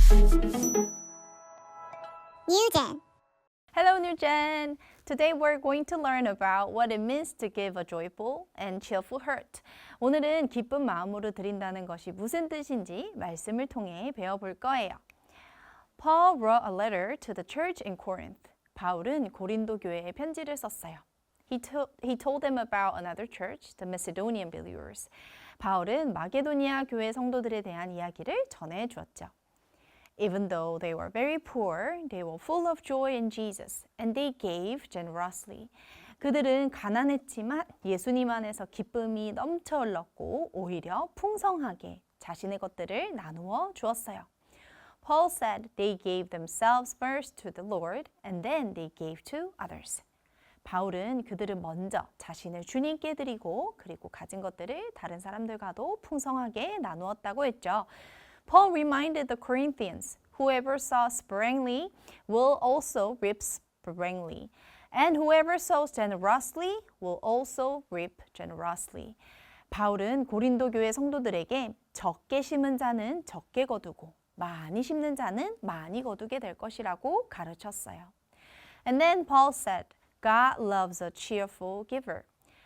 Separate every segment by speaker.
Speaker 1: Newgen.
Speaker 2: Hello, Newgen! Today we're going to learn about what it means to give a joyful and cheerful heart. 오늘은 기쁜 마음으로 드린다는 것이 무슨 뜻인지 말씀을 통해 배워볼 거예요. Paul wrote a letter to the church in Corinth. 바울은 고린도 교회에 편지를 썼어요. He told them about another church, the Macedonian believers. 바울은 마게도니아 교회 성도들에 대한 이야기를 전해 주었죠. Even though they were very poor, they were full of joy in Jesus, and they gave generously. 그들은 가난했지만 예수님 안에서 기쁨이 넘쳐 흘렀고 오히려 풍성하게 자신의 것들을 나누어 주었어요. Paul said they gave themselves first to the Lord, and then they gave to others. 바울은 그들은 먼저 자신을 주님께 드리고 그리고 가진 것들을 다른 사람들과도 풍성하게 나누었다고 했죠. Paul reminded the Corinthians, whoever sows sparingly will also reap sparingly, and whoever sows generously will also reap generously. 바울은 고린도 교회 성도들에게 적게 심은 자는 적게 거두고 많이 심는 자는 많이 거두게 될 것이라고 가르쳤어요. And then Paul said, God loves a cheerful giver.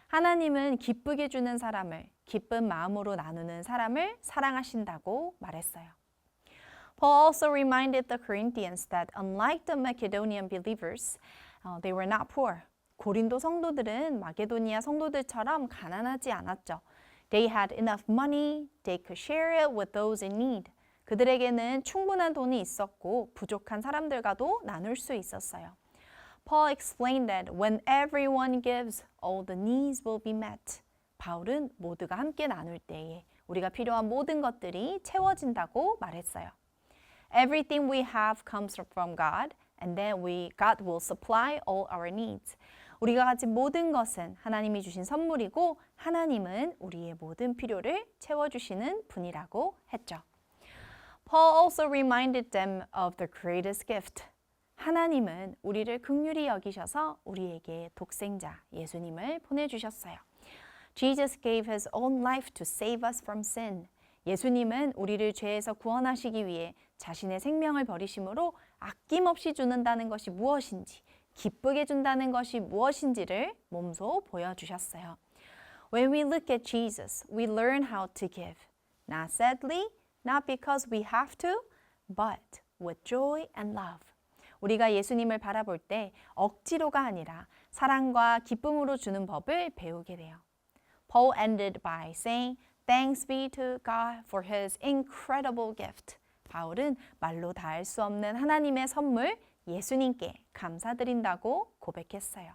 Speaker 2: 하나님은 기쁘게 주는 사람을, 기쁜 마음으로 나누는 사람을 사랑하신다고 말했어요. Paul also reminded the Corinthians that unlike the Macedonian believers, they were not poor. 고린도 성도들은 마게도니아 성도들처럼 가난하지 않았죠. They had enough money, they could share it with those in need. 그들에게는 충분한 돈이 있었고 부족한 사람들과도 나눌 수 있었어요. Paul explained that when everyone gives, all the needs will be met. 바울은 모두가 함께 나눌 때에 우리가 필요한 모든 것들이 채워진다고 말했어요. Everything we have comes from God, and then God will supply all our needs. 우리가 가진 모든 것은 하나님이 주신 선물이고 하나님은 우리의 모든 필요를 채워주시는 분이라고 했죠. Paul also reminded them of the greatest gift. 하나님은 우리를 긍휼히 여기셔서 우리에게 독생자 예수님을 보내주셨어요. Jesus gave his own life to save us from sin. 예수님은 우리를 죄에서 구원하시기 위해 자신의 생명을 버리심으로 아낌없이 주는다는 것이 무엇인지, 기쁘게 준다는 것이 무엇인지를 몸소 보여주셨어요. When we look at Jesus, we learn how to give. Not sadly, not because we have to, but with joy and love. 우리가 예수님을 바라볼 때 억지로가 아니라 사랑과 기쁨으로 주는 법을 배우게 돼요. Paul ended by saying, Thanks be to God for his incredible gift. 바울은 말로 다할 수 없는 하나님의 선물 예수님께 감사드린다고 고백했어요.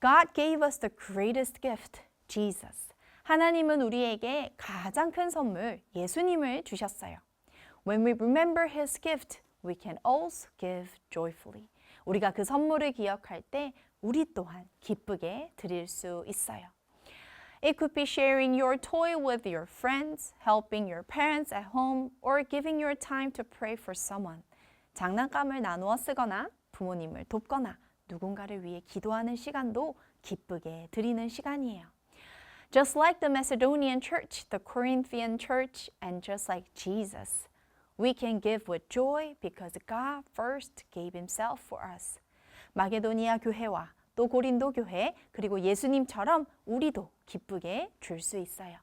Speaker 2: God gave us the greatest gift, Jesus. 하나님은 우리에게 가장 큰 선물 예수님을 주셨어요. When we remember his gift, we can also give joyfully. 우리가 그 선물을 기억할 때 우리 또한 기쁘게 드릴 수 있어요. It could be sharing your toy with your friends, helping your parents at home, or giving your time to pray for someone. 장난감을 나누어 쓰거나 부모님을 돕거나 누군가를 위해 기도하는 시간도 기쁘게 드리는 시간이에요. Just like the Macedonian church, the Corinthian church, and just like Jesus, we can give with joy because God first gave himself for us. 마게도니아 교회와 또 고린도 교회 그리고 예수님처럼 우리도 기쁘게 줄 수 있어요.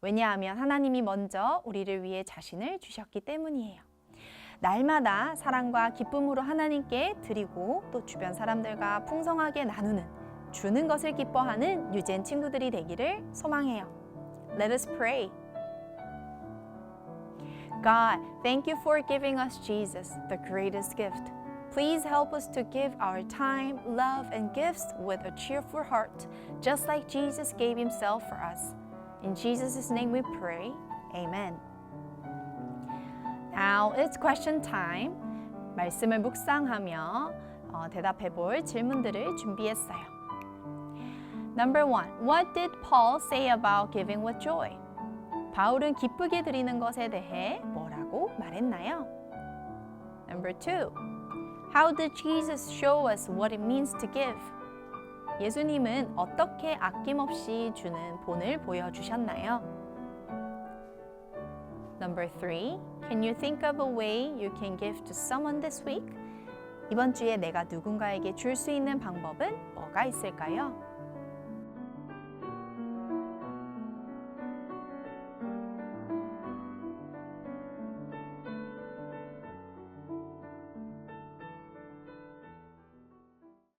Speaker 2: 왜냐하면 하나님이 먼저 우리를 위해 자신을 주셨기 때문이에요. 날마다 사랑과 기쁨으로 하나님께 드리고 또 주변 사람들과 풍성하게 나누는 주는 것을 기뻐하는 유젠 친구들이 되기를 소망해요. Let us pray. God, thank you for giving us Jesus, the greatest gift. Please help us to give our time, love, and gifts with a cheerful heart, just like Jesus gave himself for us. In Jesus' name we pray. Amen. Now it's question time. 말씀을 묵상하며 대답해 볼 질문들을 준비했어요. Number 1. What did Paul say about giving with joy? 바울은 기쁘게 드리는 것에 대해 뭐라고 말했나요? Number 2. How did Jesus show us what it means to give? 예수님은 어떻게 아낌없이 주는 본을 보여주셨나요? Number 3. Can you think of a way you can give to someone this week? 이번 주에 내가 누군가에게 줄 수 있는 방법은 뭐가 있을까요?